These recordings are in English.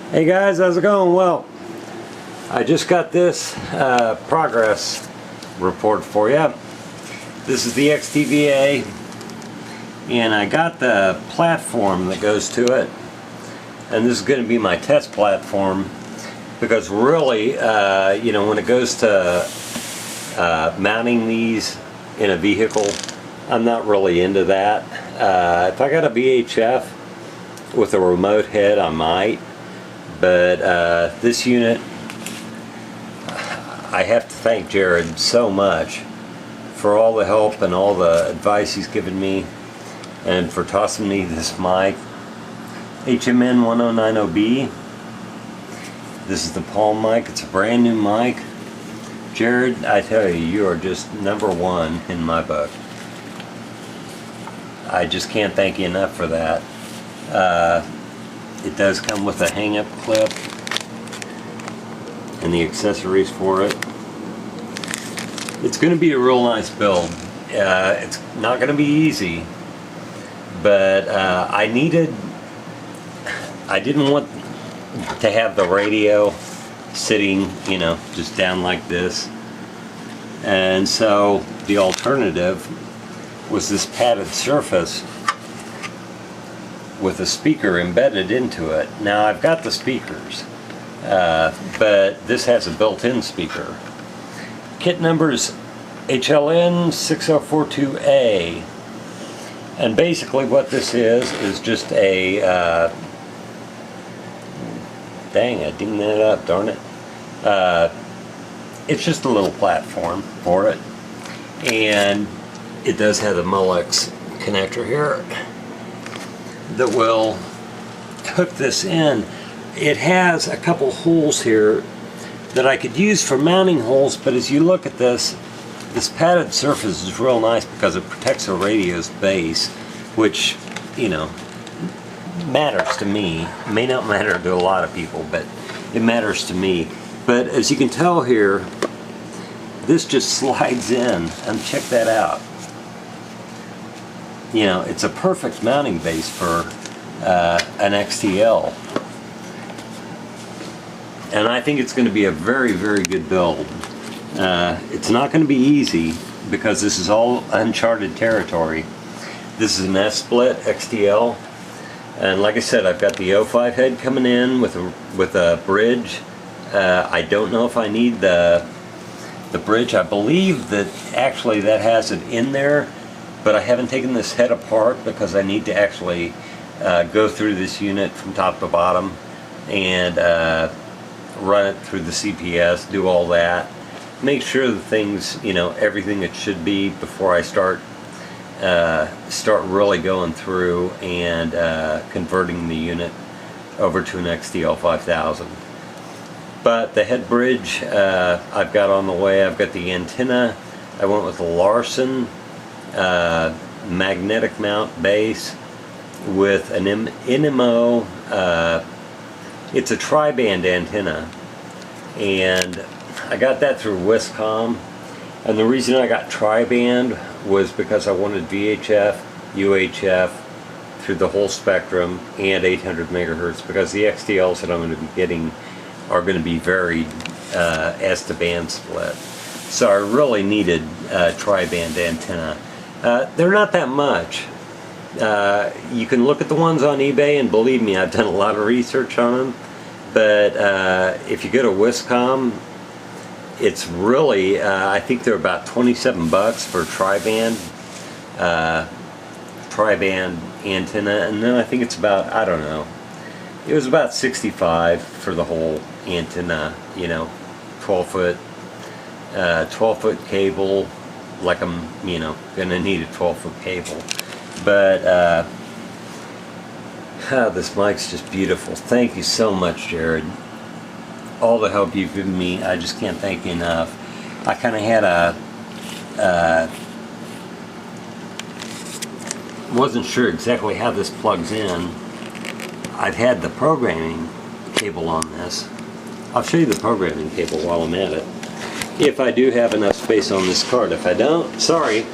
Hey guys, how's it going? Well, I just got this progress report for you. This is the XTVA, and I got the platform that goes to it, and this is going to be my test platform because really, you know, when it goes to mounting these in a vehicle, I'm not really into that. If I got a VHF with a remote head, I might. But this unit, I have to thank Jared so much for all the help and all the advice he's given me, and for tossing me this mic, HMN 1090B. This is the Palm mic. It's a brand new mic. Jared, I tell you, you are just #1 in my book. I just can't thank you enough for that. It does come with a hang-up clip and the accessories for it. It's going to be a real nice build. It's not going to be easy, but I didn't want to have the radio sitting, you know, just down like this. And so the alternative was this padded surface with a speaker embedded into it. Now I've got the speakers, but this has a built-in speaker. Kit number is HLN 6042A, and basically what this is just a dang, I dinged that up, darn it. It's just a little platform for it, and it does have the Molex connector here that will hook this in. It has a couple holes here that I could use for mounting holes, but as you look at this padded surface is real nice because it protects the radio's base, which, you know, matters to me. It may not matter to a lot of people, but it matters to me. But as you can tell here, this just slides in, and check that out. You know, it's a perfect mounting base for an XTL. And I think it's going to be a very, very good build. It's not going to be easy because this is all uncharted territory. This is an S-split XTL. And like I said, I've got the 05 head coming in with a bridge. I don't know if I need the bridge. I believe that actually that has it in there, but I haven't taken this head apart because I need to actually go through this unit from top to bottom and run it through the CPS, do all that, make sure the things, you know, everything it should be before I start really going through and converting the unit over to an XTL 5000. But the head bridge I've got on the way. I've got the antenna. I went with the Larson magnetic mount base with an NMO. It's a tri-band antenna, and I got that through Wiscom. And the reason I got tri-band was because I wanted VHF, UHF through the whole spectrum, and 800 megahertz, because the XTLs that I'm going to be getting are going to be very as to band split. So I really needed a tri-band antenna. They're not that much. You can look at the ones on eBay, and believe me, I've done a lot of research on them. But if you go to Wiscom, it's really, I think they're about 27 bucks for tri-band antenna, and then I think it's about, I don't know, it was about 65 for the whole antenna, you know, 12 foot cable, like I'm, you know, gonna need a 12-foot cable. But this mic's just beautiful. Thank you so much, Jared. All the help you've given me, I just can't thank you enough. I kind of had wasn't sure exactly how this plugs in. I've had the programming cable on this. I'll show you the programming cable while I'm at it, if I do have enough space on this card. If I don't, sorry.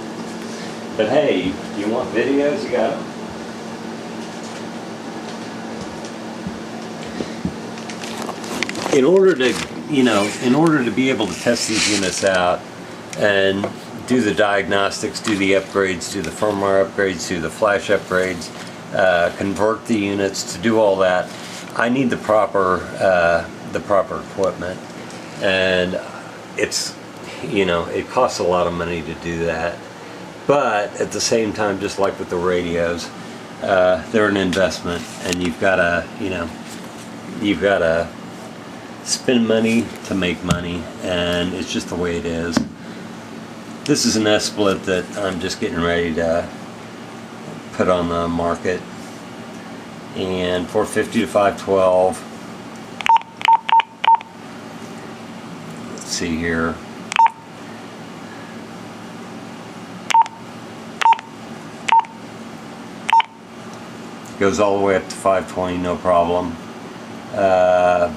But hey, you want videos? You got them. in order to, in order to be able to test these units out and do the diagnostics, do the upgrades, do the firmware upgrades, do the flash upgrades, convert the units, to do all that, I need the proper equipment, and it's, it costs a lot of money to do that. But at the same time, just like with the radios, they're an investment, and you've got to spend money to make money, and it's just the way it is. This is an S-split that I'm just getting ready to put on the market, and 450 to 512. Let's see here. Goes all the way up to 520, no problem. Let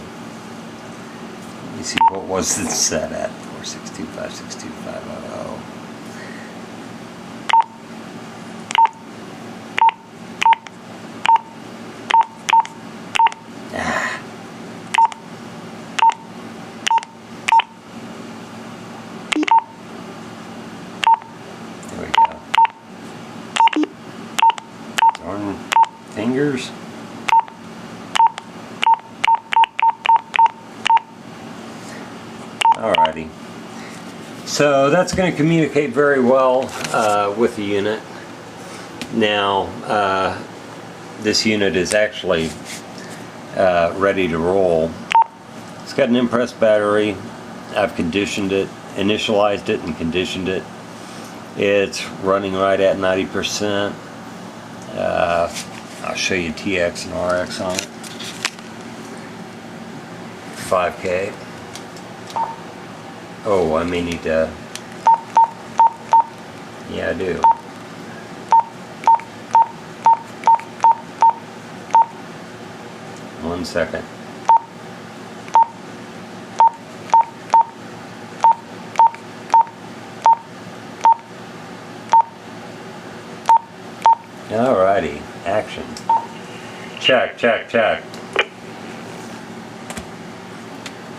me see, what was it set at? 4625, 62500. There we go. Darn fingers. Alrighty. So that's going to communicate very well with the unit. Now, this unit is actually ready to roll. It's got an Impress battery. I've conditioned it, initialized it and conditioned it. It's running right at 90%. I'll show you TX and RX on it. 5K. Oh, I may need to. Yeah, I do. One second. Alrighty, action. Check, check, check.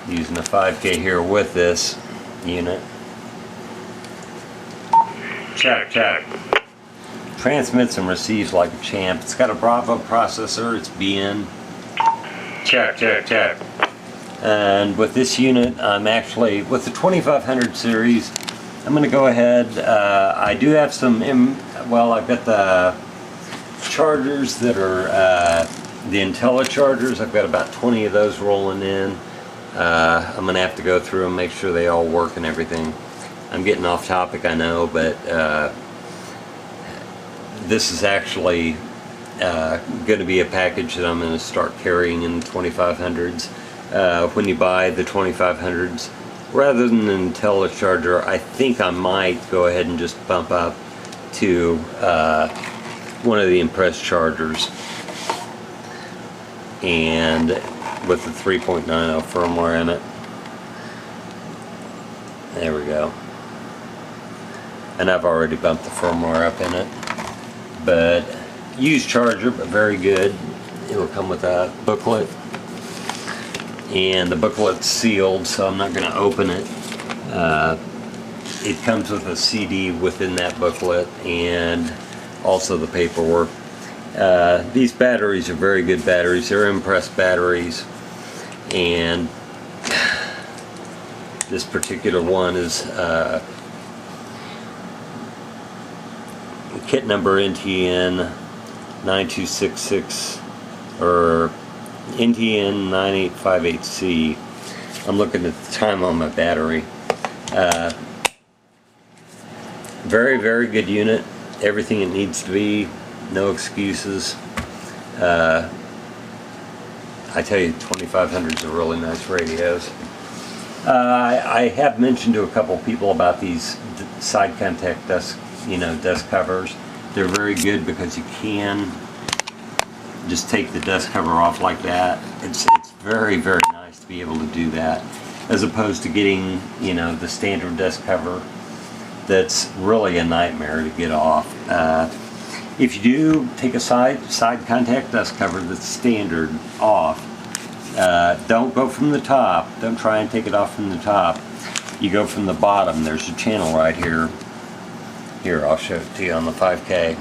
Using a 5K here with this unit. Check, check. Transmits and receives like a champ. It's got a Bravo processor, it's BN. Check, check, check. And with this unit, I'm actually, with the 2500 series, I'm going to go ahead, I do have some, I've got the chargers that are the IntelliChargers. I've got about 20 of those rolling in. I'm going to have to go through and make sure they all work and everything. I'm getting off topic, I know, but this is actually going to be a package that I'm going to start carrying in 2500s. When you buy the 2500s, rather than an IntelliCharger, I think I might go ahead and just bump up to one of the Impress chargers, and with the 3.90 firmware in it. There we go. And I've already bumped the firmware up in it. But used charger, but very good. It'll come with a booklet, and the booklet's sealed, so I'm not going to open it. It comes with a CD within that booklet and also the paperwork. These batteries are very good batteries. They're Impress batteries, and this particular one is kit number NTN 9266 or NTN 9858C. I'm looking at the time on my battery. Very, very good unit. Everything it needs to be. No excuses. I tell you, 2500s are really nice radios. I have mentioned to a couple people about these side contact desk covers. They're very good because you can just take the desk cover off like that. It's very, very nice to be able to do that, as opposed to getting the standard desk cover. That's really a nightmare to get off. If you do take a side contact desk cover that's standard off, don't go from the top. Don't try and take it off from the top. You go from the bottom. There's a channel right here. Here, I'll show it to you on the 5K.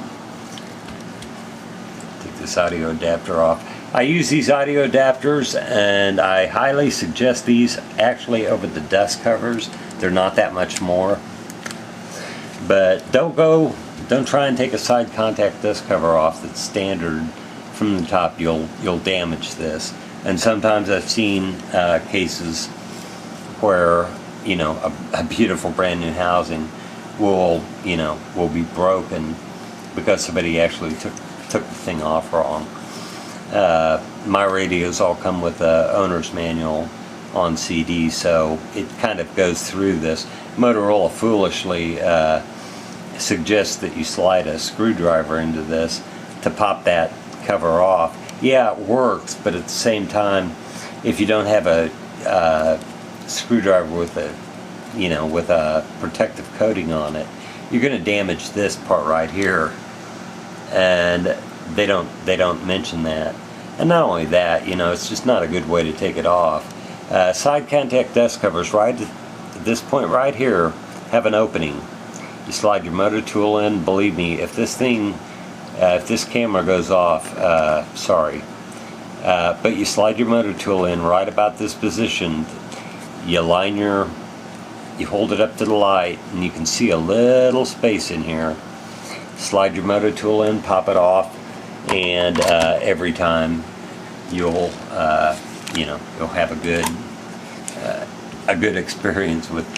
Take this audio adapter off. I use these audio adapters, and I highly suggest these actually over the dust covers. They're not that much more. But don't try and take a side contact dust cover off that's standard from the top. You'll damage this. And sometimes I've seen cases where, you know, a beautiful brand new housing will be broken because somebody actually took the thing off wrong. My radios all come with a owner's manual on CD, so it kind of goes through this. Motorola foolishly suggests that you slide a screwdriver into this to pop that cover off. Yeah, it works, but at the same time, if you don't have a screwdriver with a protective coating on it, you're going to damage this part right here, and they don't mention that. And not only that, it's just not a good way to take it off. Side contact dust covers right at this point right here have an opening. You slide your motor tool in. Believe me, if this camera goes off, sorry. But you slide your motor tool in right about this position. You hold it up to the light, and you can see a little space in here. Slide your motor tool in, pop it off, and every time you'll have a good experience with